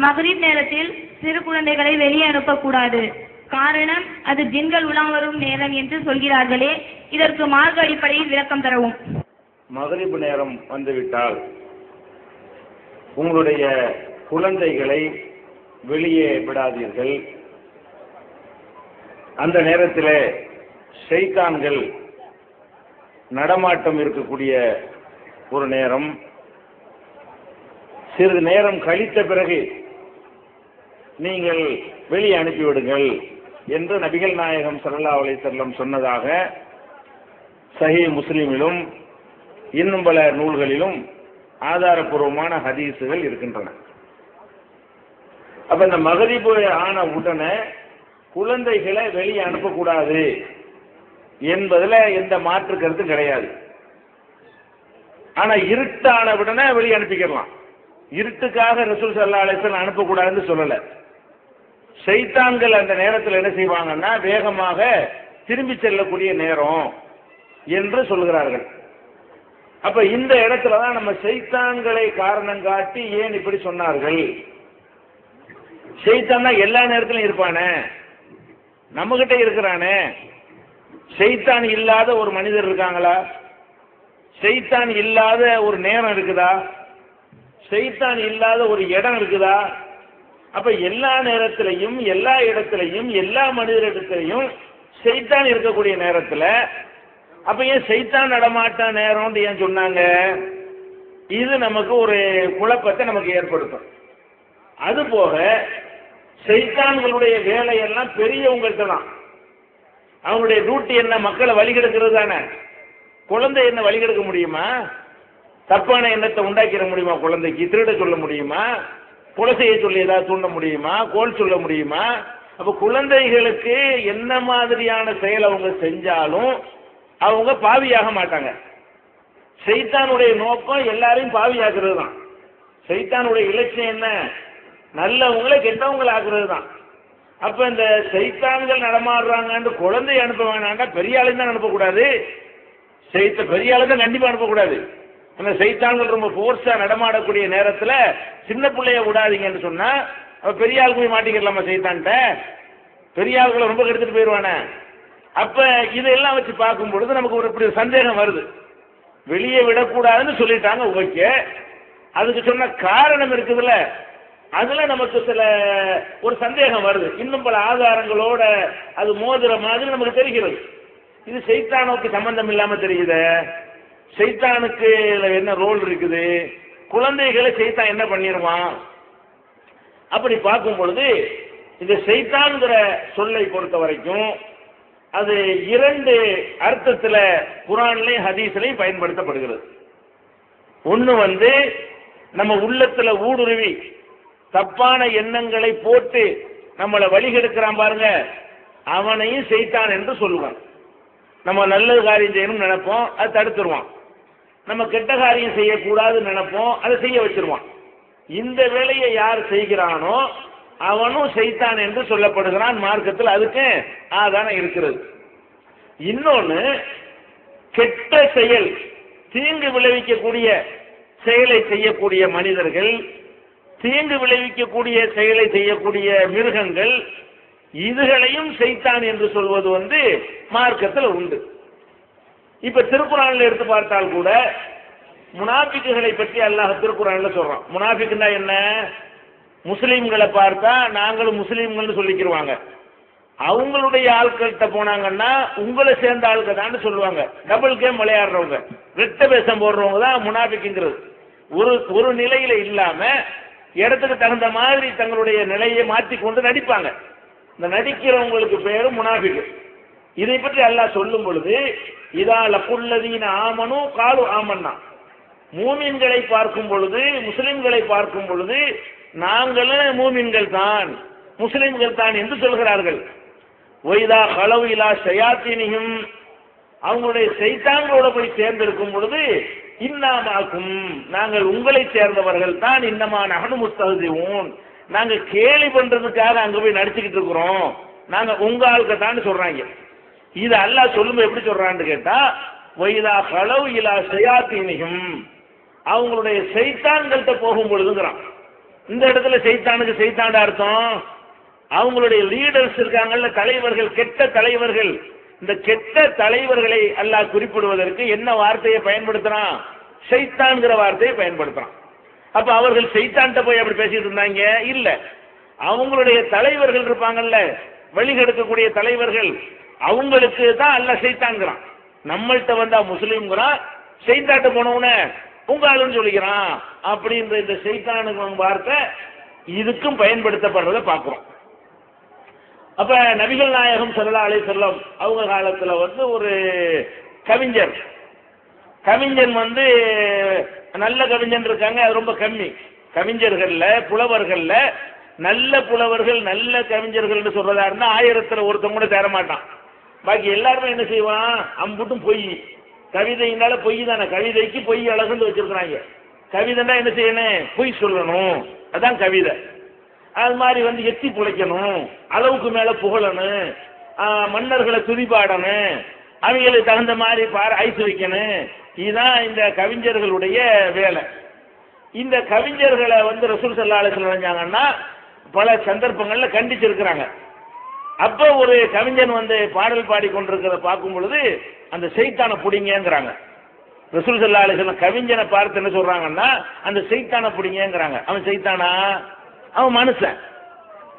மகரிப் நேரத்தில் சிறு குழந்தைகளை வெளியே அனுப்பக்கூடாது. காரணம் அது ஜின்கள் உலா வரும் நேரம் என்று சொல்கிறார்களே, இதற்கு மார்க்க அடிப்படையில் விளக்கம் தரவும். மகரிப் நேரம் வந்துவிட்டால் உங்களுடைய குழந்தைகளை வெளியே விடாதீர்கள். அந்த நேரத்தில் ஷைத்தான்கள் நடமாட்டம் இருக்கக்கூடிய ஒரு நேரம். சிறிது நேரம் கழித்த பிறகு நீங்கள் வெளியே அனுப்பிவிடுங்கள் என்று நபிகள் நாயகம் ஸல்லல்லாஹு அலைஹி வஸல்லம் சொன்னதாக சஹீஹ் முஸ்லிமிலும் இன்னும் பல நூல்களிலும் ஆதாரபூர்வமான ஹதீஸுகள் இருக்கின்றன. அப்ப இந்த மகரிப் ஆன உடனே குழந்தைகளை வெளியே அனுப்பக்கூடாது என்பதில் எந்த மாற்று கருத்தும் கிடையாது. ஆனா இருட்டான உடனே வெளியே அனுப்பிக்கலாம். இருட்டுக்காக ரசூல் ஸல்லல்லாஹு அலைஹி வஸல்லம் அனுப்பக்கூடாதுன்னு சொல்லல. ஷைத்தான்கள் அந்த நேரத்தில் என்ன செய்வாங்கன்னா வேகமாக திரும்பி செல்லக்கூடிய நேரம் என்று சொல்கிறார்கள். அப்ப இந்த இடத்துல தான் நம்ம ஷைத்தான்களை காரணம் காட்டி ஏன் இப்படி சொன்னார்கள். ஷைத்தான் தான் எல்லா நேரத்திலும் இருப்பானே, நம்ம கிட்ட இருக்கிறானே. ஷைத்தான் இல்லாத ஒரு மனிதர் இருக்காங்களா? ஷைத்தான் இல்லாத ஒரு நேரம் இருக்குதா? ஷைத்தான் இல்லாத ஒரு இடம் இருக்குதா? அப்ப எல்லா நேரத்திலையும் எல்லா இடத்திலையும் எல்லா மனிதரிடத்திலையும் ஷைத்தான் இருக்கக்கூடிய நேரத்தில் அப்ப ஏன் ஷைத்தான் நடமாட்ட நேரம் ஏன் சொன்னாங்க? இது நமக்கு ஒரு குழப்பத்தை நமக்கு ஏற்படுத்தும். அதுபோக ஷைத்தான்களுடைய வேலையெல்லாம் பெரியவங்கள்ட்ட தான். அவங்களுடைய டியூட்டி என்ன? மக்களை வழிகெடுக்கிறது தானே. குழந்தை என்ன வழிகெடுக்க முடியுமா? தப்பான எண்ணத்தை உண்டாக்கிட முடியுமா? குழந்தைக்கு திருட சொல்ல முடியுமா? கொலை செய்ய சொல்லி ஏதாவது தூண்ட முடியுமா? கோல் சொல்ல முடியுமா? அப்ப குழந்தைகளுக்கு என்ன மாதிரியான செயல் அவங்க செஞ்சாலும் அவங்க பாவியாக மாட்டாங்க. ஷைத்தானுடைய நோக்கம் எல்லாரையும் பாவியாக்குறது தான். ஷைத்தானுடைய இலட்சியம் என்ன? நல்லவங்களை கெட்டவங்களை ஆக்குறது தான். அப்ப இந்த ஷைத்தான்கள் நடமாடுறாங்கன்னு குழந்தை அனுப்ப வேணாண்டா, பெரிய ஆளுங்க தான் அனுப்பக்கூடாது. பெரிய ஆளு தான் கண்டிப்பா அனுப்பக்கூடாது. அந்த ஷைத்தான்கள் ரொம்ப போர்ஸா நடமாடக்கூடிய நேரத்தில் சின்ன பிள்ளைய விடாதீங்கன்னு சொன்னா பெரிய ஆளுக்கு போய் மாட்டிக்கலாமா? ஷைத்தான்ட்ட பெரிய ஆளுகளை ரொம்ப கெடுத்துட்டு போயிடுவானே. அப்ப இதெல்லாம் வச்சு பார்க்கும் பொழுது நமக்கு ஒரு இப்படி சந்தேகம் வருது. வெளியே விடக்கூடாதுன்னு சொல்லிட்டாங்க, ஓகே. அதுக்கு சொன்ன காரணம் இருக்குதுல்ல, அதுல நமக்கு ஒரு சந்தேகம் வருது. இன்னும் பல ஆதாரங்களோட அது மோதுற மாதிரி நமக்கு தெரிகிறது. இது ஷைத்தானுக்கு சம்பந்தம் இல்லாம தெரியுது. ஷைத்தானுக்கு என்ன ரோல் இருக்குது? குழந்தைகளை ஷைத்தான் என்ன பண்ணிடுவான்? அப்படி பார்க்கும் பொழுது இந்த ஷைத்தான்கிற சொல்லை பொறுத்த வரைக்கும் அது இரண்டு அர்த்தத்துல குர்ஆன்லயும் ஹதீஸ்லயும் பயன்படுத்தப்படுகிறது. ஒன்னு நம்ம உள்ளத்துல ஊடுருவி தப்பான எண்ணங்களை போட்டு நம்மளை வழிகெடுக்கிறான் பாருங்க, அவனையும் ஷைத்தான் என்று சொல்லுவான். நம்ம நல்ல காரியம் செய்யணும்னு நினைப்போம், அதை தடுத்துருவான். நம்ம கெட்ட காரியம் செய்யக்கூடாதுன்னு நினைப்போம், அதை செய்ய வச்சிருவான். இந்த வேலையை யார் செய்கிறானோ அவனும் ஷைத்தான் என்று சொல்லப்படுகிறான் மார்க்கத்தில். அதுக்கு ஆதாரம் இருக்கிறது. இன்னொன்னு, கெட்ட செயல் தீங்கு விளைவிக்கக்கூடிய செயலை செய்யக்கூடிய மனிதர்கள், தீங்கு விளைவிக்கக்கூடிய செயலை செய்யக்கூடிய மிருகங்கள், இதுகளையும் ஷைத்தான் என்று சொல்வது மார்க்கத்தில் உண்டு. இப்ப திருக்குர்ஆன்ல எடுத்து பார்த்தால் கூட முனாஃபிக்குகளை பற்றி அல்லாஹ் திருக்குர்ஆன்ல சொல்றான். முனாஃபிக்குன்னா என்ன? முஸ்லீம்களை பார்த்தா நாங்களும் முஸ்லீம்கள் சொல்லிக்கிடுவாங்க. அவங்களுடைய ஆட்கள்கிட்ட போனாங்கன்னா உங்களை சேர்ந்த ஆட்கள் தான் சொல்லுவாங்க. டபுள் கேம் விளையாடுறவங்க, ரெட்ட வேஷம் போடுறவங்க தான் முனாஃபிக்குங்கிறது. ஒரு நிலையில இல்லாம இடத்துக்கு தகுந்த மாதிரி தங்களுடைய நிலையை மாற்றிக்கொண்டு நடிப்பாங்க. இந்த நடிக்கிறவங்களுக்கு பேரு முனாஃபிக்கு. இதை பற்றி அல்லாஹ் சொல்லும் பொழுது இதா லகுல்லதீன ஆமனு காலு ஆமன்னா, மூமின்களை பார்க்கும் பொழுது முஸ்லிம்களை பார்க்கும் பொழுது நாங்களும் மூமின்கள் தான் முஸ்லிம்கள் தான் என்று சொல்கிறார்கள். ஒய்தா கலவு இலா ஷயாத்தீனிஹிம், அவங்களுடைய ஷைத்தான்களோட போய் சேர்ந்திருக்கும் பொழுது இன்னாமாக்கும், நாங்கள் உங்களை சேர்ந்தவர்கள் தான், இன்னமா நஹனு முஸ்தஹ்சிஊன், நாங்க கேலி பண்றதுக்காக அங்க போய் நடிச்சுக்கிட்டு இருக்கிறோம், நாங்க உங்க ஆளுக்கு தான் சொல்றாங்க. இது அல்லாஹ் சொல்லும்போது எப்படி சொல்றான்னு கேட்டா, ஒய்தா கலவு இலா ஷயாத்தீனிஹிம், அவங்களுடைய ஷைத்தான்கள்ட்ட போகும் பொழுதுங்கிறான். இந்த இடத்துல சைத்தானுக்கு சைத்தாண்ட அர்த்தம் அவங்களுடைய லீடர்ஸ் இருக்காங்கல்ல, தலைவர்கள், கெட்ட தலைவர்கள். இந்த கெட்ட தலைவர்களை அல்லாஹ் குறிப்பிடுவதற்கு என்ன வார்த்தையை பயன்படுத்துறான்? சைத்தான்ங்கிற வார்த்தையை பயன்படுத்துறான். அப்ப அவர்கள் சைத்தான்கிட்ட போய் அப்படி பேசிட்டு இருந்தாங்க இல்ல, அவங்களுடைய தலைவர்கள் இருப்பாங்கல்ல, வழிகெடுக்கக்கூடிய தலைவர்கள், அவங்களுக்கு தான் அல்லாஹ் சைத்தான்கிறான். நம்மள்கிட்ட வந்தா முஸ்லீம்ங்கிறான், சைத்தான்கிட்ட போனவன உங்க ஆளுன்னு சொல்லிக்கிறான். அப்படின்ற இந்த சைத்தானுக்கு வார்த்தை இதுக்கும் பயன்படுத்தப்படுறத பார்க்கிறோம். அப்ப நபிகள் நாயகம் ஸல்லல்லாஹு அலைஹி வஸல்லம் அவங்க காலத்துல ஒரு கவிஞர் நல்ல கவிஞன் இருக்காங்க, அது ரொம்ப கம்மி. கவிஞர்கள்ல புலவர்கள்ல நல்ல புலவர்கள் நல்ல கவிஞர்கள் சொல்றதா இருந்தா 1000ல் ஒருத்தன் கூட தேர மாட்டான். பாக்கி எல்லாருமே என்ன செய்வான்? அம்புட்டும் பொய். கவிதைனால பொய் தானே, கவிதைக்கு பொய் அழகுன்னு வச்சிருக்கிறாங்க. கவிதைன்னா என்ன செய்யணும்? பொய் சொல்லணும், அதான் கவிதை. அது மாதிரி எத்தி புழைக்கணும், அளவுக்கு மேல புகழணும், மன்னர்களை துதிபாடணும், அவங்களுக்கு தகுந்த மாதிரி ஐசு வைக்கணும். இதுதான் இந்த கவிஞர்களுடைய வேலை. இந்த கவிஞர்களை ரசூல் ஸல்லல்லாஹு அலைஹி வஸல்லம் செஞ்சாங்கன்னா பல சந்தர்ப்பங்கள்ல கண்டிச்சிருக்கிறாங்க. அப்ப ஒரு கவிஞன் பாடல் பாடி கொண்டிருக்கிறத பார்க்கும் பொழுது அந்த சைத்தானை பிடிங்கிறாங்க. ரசூல் ஸல்லல்லாஹு அலைஹி வஸல்லம் கவிஞனை பார்த்து என்ன சொல்றாங்கன்னா, அந்த சைத்தானை பிடிங்கிறாங்க. அவன் சைத்தானா? அவன் மனுஷன்,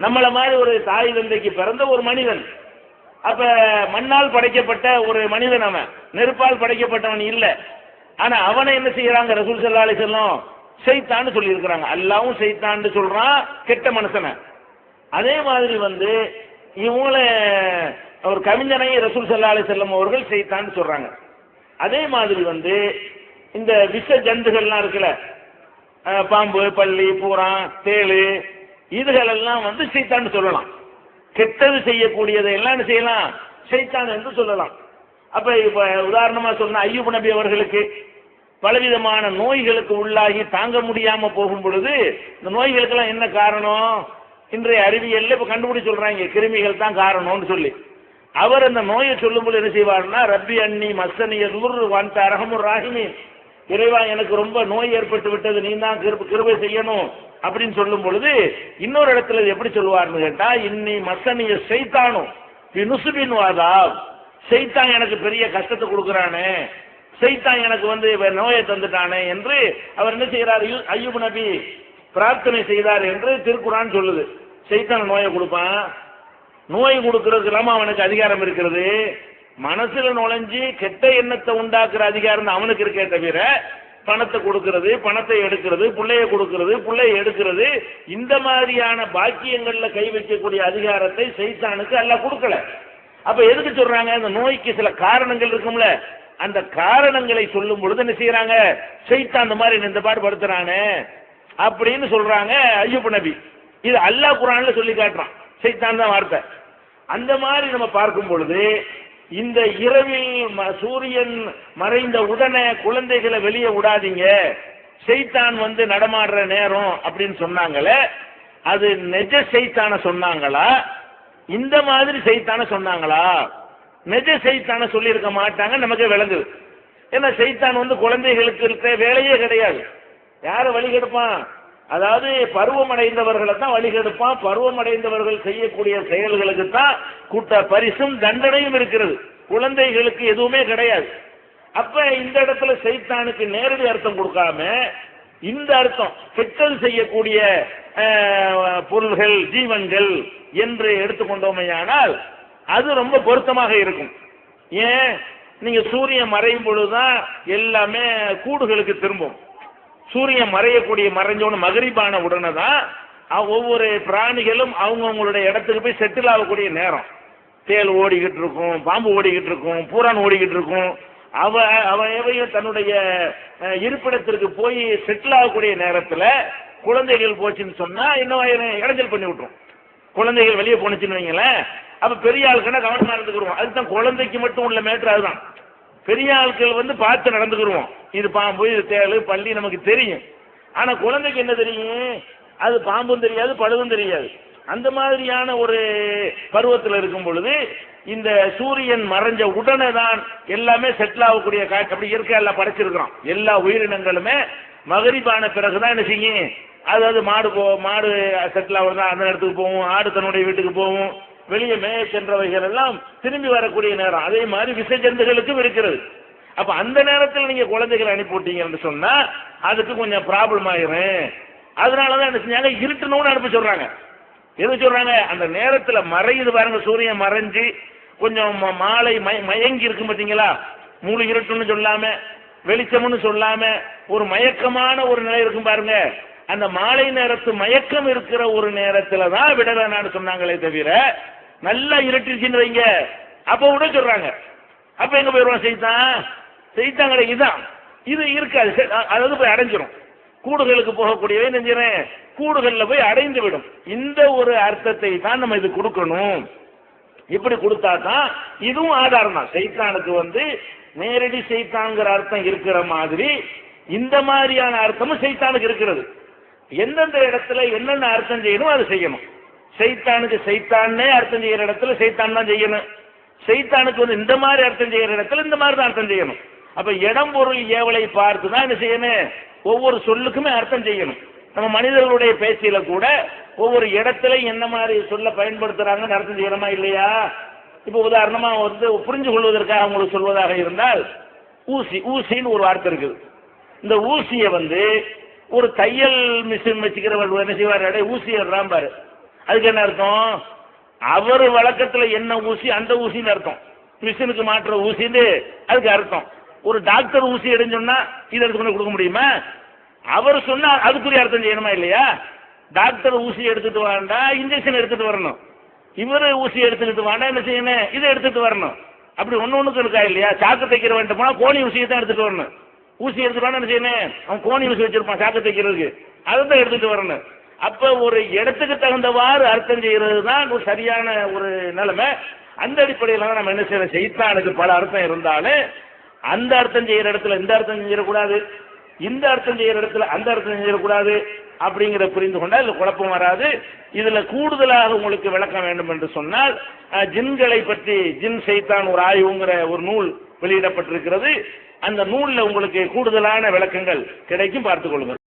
நம்மள மாதிரி ஒரு தாய் தந்தைக்கு பிறந்த ஒரு மனிதன். அப்ப மண்ணால் படைக்கப்பட்ட ஒரு மனிதன், அவன் நெருப்பால் படைக்கப்பட்டவன் இல்ல. ஆனா அவனை என்ன செய்யறாங்க? ரசூல் ஸல்லல்லாஹு அலைஹி வஸல்லம் சைத்தான்னு சொல்லி இருக்கிறாங்க. அல்லாஹ்வும் சைத்தான்னு சொல்றான், கெட்ட மனுஷனை. அதே மாதிரி இவங்கள ஒரு கவிஞனை ரசூல் ஸல்லல்லாஹு அலைஹி வஸல்லம் அவர்கள் சைத்தான்னு சொல்றாங்க. அதே மாதிரி இந்த விஷ ஜந்துகள்லாம் இருக்குல்ல, பாம்பு, பல்லி, பூரான், தேளு, இதுகளெல்லாம் சைத்தான்னு சொல்லலாம். கெட்டது செய்யக்கூடியதை எல்லாம் என்ன செய்யலாம்? சைத்தான் என்று சொல்லலாம். அப்ப இப்ப உதாரணமா சொன்ன அய்யூப் நபி அவர்களுக்கு பலவிதமான நோய்களுக்கு உள்ளாகி தாங்க முடியாம போகும் பொழுது இந்த நோய்களுக்கெல்லாம் என்ன காரணம்? இன்றைய அறிவியல்ல இப்ப கண்டுபிடிச்சு சொல்றாங்க, கிருமிகள் தான் காரணம்னு சொல்லி. அவர் அந்த நோயை சொல்லும்போது என்ன செய்வார்னா, ரப்பி அன்னி மஸ்ஸனிய துர் வந்த அரஹமுர் ராஹிமீன், இறைவா எனக்கு ரொம்ப நோய் ஏற்பட்டு விட்டது, நீ தான் கிருபை செய்யணும் அப்படின்னு சொல்லும் பொழுது இன்னொரு இடத்துல எப்படி சொல்லுவார்னு கேட்டா, இன்னி மஸ்ஸனிய சைத்தானும் நுசுபின் வாதா, சைத்தான் எனக்கு பெரிய கஷ்டத்தை கொடுக்குறானே, சைத்தான் எனக்கு நோயை தந்துட்டானே என்று அவர் என்ன செய்யறார்? அய்யூப் நபி பிரார்த்தனை செய்தார் என்று திருக்குர்ஆன் சொல்லுது. சைத்தான் நோயை கொடுப்பான், நோய் கொடுக்கறதுக்கு இல்லாம அவனுக்கு அதிகாரம் இருக்கிறது. மனசுல நுழைஞ்சி கெட்ட எண்ணத்தை உண்டாக்குற அதிகாரம் அவனுக்கு இருக்கே தவிர பணத்தை கொடுக்கிறது, பணத்தை எடுக்கிறது, பிள்ளைய கொடுக்கிறது, பிள்ளைய எடுக்கிறது, இந்த மாதிரியான பாக்கியங்கள்ல கை வைக்கக்கூடிய அதிகாரத்தை சைத்தானுக்கு அல்லாஹ் கொடுக்கல. அப்ப எதுக்கு சொல்றாங்க? அந்த நோய்க்கு சில காரணங்கள் இருக்கும்ல, அந்த காரணங்களை சொல்லும் பொழுது என்ன செய்யறாங்க? சைத்தான் அந்த மாதிரி இந்த பாடு படுத்துறானே அப்படின்னு சொல்றாங்க அய்யூப் நபி. இது அல்லாஹ் குர்ஆன்ல சொல்லி காட்டுறான், சைத்தான் தான் வார்த்தை. அந்த மாதிரி நம்ம பார்க்கும் பொழுது இந்த இரவில் சூரியன் மறைந்த உடனே குழந்தைகளை வெளியே விடாதீங்க, சைத்தான் நடமாடுற நேரம் அப்படின்னு சொன்னாங்களே, அது நெஜ சைத்தான சொன்னாங்களா? இந்த மாதிரி சைத்தான சொன்னாங்களா? நெஜ சைத்தான சொல்லி இருக்க மாட்டாங்க, நமக்கு விளங்குது. ஏன்னா சைத்தான் குழந்தைகளுக்கு இருக்க வேலையே கிடையாது. யார வழிகெடுப்பான்? அதாவது பருவம் அடைந்தவர்களை தான் வழிகெடுப்பான். பருவம் அடைந்தவர்கள் செய்யக்கூடிய செயல்களுக்கு தான் கூட்ட பரிசும் தண்டனையும் இருக்கிறது, குழந்தைகளுக்கு எதுவுமே கிடையாது. அப்ப இந்த இடத்துல சைத்தானுக்கு நேரடி அர்த்தம் கொடுக்காம இந்த அர்த்தம், கெட்டல் செய்யக்கூடிய பொருள்கள், ஜீவன்கள் என்று எடுத்துக்கொண்டோமையானால் அது ரொம்ப பொருத்தமாக இருக்கும். ஏன்? நீங்க சூரியன் மறையும் பொழுதுதான் எல்லாமே கூடுகளுக்கு திரும்பும். சூரியன் மறையக்கூடிய மறைஞ்சோன்னு மகரிபான உடனே தான் ஒவ்வொரு பிராணிகளும் அவங்கவுங்களுடைய இடத்துக்கு போய் செட்டில் ஆகக்கூடிய நேரம். தேல் ஓடிக்கிட்டு இருக்கும், பாம்பு ஓடிக்கிட்டு இருக்கும், பூரான் ஓடிக்கிட்டு இருக்கும். அவையும் தன்னுடைய இருப்பிடத்திற்கு போய் செட்டில் ஆகக்கூடிய நேரத்தில் குழந்தைகள் போச்சுன்னு சொன்னா இன்னும் இடைஞ்சல் பண்ணி விட்டுரும். குழந்தைகள் வெளியே போனுச்சுன்னு வைங்களேன், அப்ப பெரிய ஆளுக்குன்னா கவனமா இருந்துக்கிறோம். அதுதான் குழந்தைக்கு மட்டும் உள்ள மேட்ரு. அதுதான் பெரிய ஆட்கள் பார்த்து நடந்துக்கிறோம். இது பாம்பு, இது தேளு, பள்ளி நமக்கு தெரியும். ஆனா குழந்தைக்கு என்ன தெரியும்? அது பாம்பும் தெரியாது, பழுதும் தெரியாது. அந்த மாதிரியான ஒரு பருவத்தில் இருக்கும் பொழுது இந்த சூரியன் மறைஞ்ச உடனே தான் எல்லாமே செட்டில் ஆகக்கூடிய காட்சி. அப்படி இயற்கை எல்லாம் படைச்சிருக்கிறோம். எல்லா உயிரினங்களுமே மகரிபான பிறகுதான் என்ன செய்யும், அதாவது மாடு செட்டில் ஆகுறதா அந்த இடத்துக்கு போகும், ஆடு தன்னுடைய வீட்டுக்கு போகும், வெளியே மேய சென்றவைகள் எல்லாம் திரும்பி வரக்கூடிய நேரம். அதே மாதிரி விசைஜந்துகளுக்கும் இருக்கிறது. அப்ப அந்த நேரத்தில் நீங்க குழந்தைகளை அனுப்பிவிட்டீங்கன்னு சொன்னா அதுக்கு கொஞ்சம் ப்ராப்ளம் ஆயிரும். அதனாலதான் என்ன செஞ்சாங்க, இருட்டணும்னு அனுப்ப சொல்றாங்க. எது சொல்றாங்க, அந்த நேரத்துல மறையுது பாருங்க, சூரியன் மறைஞ்சு கொஞ்சம் மாலை மயங்கி இருக்கும் பாத்தீங்களா, மூணு இருட்டுன்னு சொல்லாம வெளிச்சம்னு சொல்லாம ஒரு மயக்கமான ஒரு நிலை இருக்கும் பாருங்க, அந்த மாலை நேரத்து மயக்கம் இருக்கிற ஒரு நேரத்துல தான் விட வேணான்னு சொன்னாங்களே தவிர நல்லா இருட்டுச்சுன்னு வைங்க அப்ப விட சொல்றாங்க. அப்ப எங்க போயிடுவான் செய்தான் கிடைக்குதான், இது இருக்காது, அதாவது போய் அடைஞ்சிரும். கூடுகளுக்கு போகக்கூடியவை நெஞ்சிறேன் கூடுகள்ல போய் அடைந்து விடும். இந்த ஒரு அர்த்தத்தை தான் நம்ம இது கொடுக்கணும். இப்படி கொடுத்தா தான் இதுவும் ஆதாரம் தான். சைத்தானுக்கு நேரடி சைத்தான்கிற அர்த்தம் இருக்கிற மாதிரி இந்த மாதிரியான அர்த்தமும் சைத்தானுக்கு இருக்கிறது. எந்தெந்த இடத்துல என்னென்ன அர்த்தம் செய்யணும் அது செய்யணும். சைத்தானுக்கு சைத்தானே அர்த்தம் செய்யற இடத்துல சைத்தான் தான் செய்யணும். சைத்தானுக்கு இந்த மாதிரி அர்த்தம் செய்யற இடத்துல இந்த மாதிரி தான் அர்த்தம் செய்யணும். அப்ப இடம் பொருள் ஏவலை பார்த்து தான் என்ன செய்யணும், ஒவ்வொரு சொல்லுக்குமே அர்த்தம் செய்யணும். நம்ம மனிதர்களுடைய பேச்சில கூட ஒவ்வொரு இடத்துல என்ன மாதிரி சொல்ல பயன்படுத்துறாங்கன்னு அர்த்தம் செய்யணுமா இல்லையா? இப்ப உதாரணமா புரிஞ்சு கொள்வதற்காக உங்களுக்கு சொல்வதாக இருந்தால், ஊசின்னு ஒரு வார்த்தை இருக்குது. இந்த ஊசியை ஒரு தையல் மிஷின் வச்சுக்கிறவர் என்ன செய்வார், ஊசி பாரு, அதுக்கு என்ன அர்த்தம், அவர் வழக்கத்துல என்ன ஊசி அந்த ஊசின்னு அர்த்தம், மிஷினுக்கு மாற்ற ஊசின்னு அதுக்கு அர்த்தம். ஒரு டாக்டர் ஊசி எடுன்னு சொன்னா இதை எடுத்து கொண்டு கொடுக்க முடியுமா? அவர் சொன்னா அதுக்குரிய அர்த்தம் செய்யணுமா இல்லையா? டாக்டர் ஊசி எடுத்துட்டு வாண்டா இன்ஜெக்ஷன் எடுத்துட்டு வரணும், இவரு ஊசி எடுத்துக்கிட்டு வாண்டா என்ன செய்யணும், இதை எடுத்துட்டு வரணும். அப்படி ஒண்ணுக்கு இருக்கா இல்லையா? சாக்கு தைக்கிற வேண்டாம் போனா கோணி ஊசியை தான் எடுத்துட்டு வரணும். ஊசி எடுத்துட்டு என்ன செய்யணும், அவன் கோணி ஊசி வச்சிருப்பான் சாக்கு தைக்கிறதுக்கு, அதை தான் எடுத்துட்டு வரணும். அப்ப ஒரு இடத்துக்கு தகுந்தவாறு அர்த்தம் செய்யறது தான் ஒரு சரியான ஒரு நிலைமை. அந்த அடிப்படையில் தான் நம்ம என்ன செய்யணும், சைத்தானுக்கு பல அர்த்தம் இருந்தாலும் அந்த அர்த்தம் செய்யற இடத்துல இந்த அர்த்தம் செஞ்சிடக்கூடாது, இந்த அர்த்தம் செய்யற இடத்துல அந்த அர்த்தம் செஞ்சிடக்கூடாது. அப்படிங்கிற புரிந்து கொண்டால் இதுல குழப்பம் வராது. இதுல கூடுதலாக உங்களுக்கு விளக்கம் வேண்டும் என்று சொன்னால், ஜின்களை பற்றி ஜின் சைத்தான் ஒரு ஆய்வுங்கிற ஒரு நூல் வெளியிடப்பட்டிருக்கிறது. அந்த நூல்ல உங்களுக்கு கூடுதலான விளக்கங்கள் கிடைக்கும், பார்த்துக் கொள்ளுங்கள்.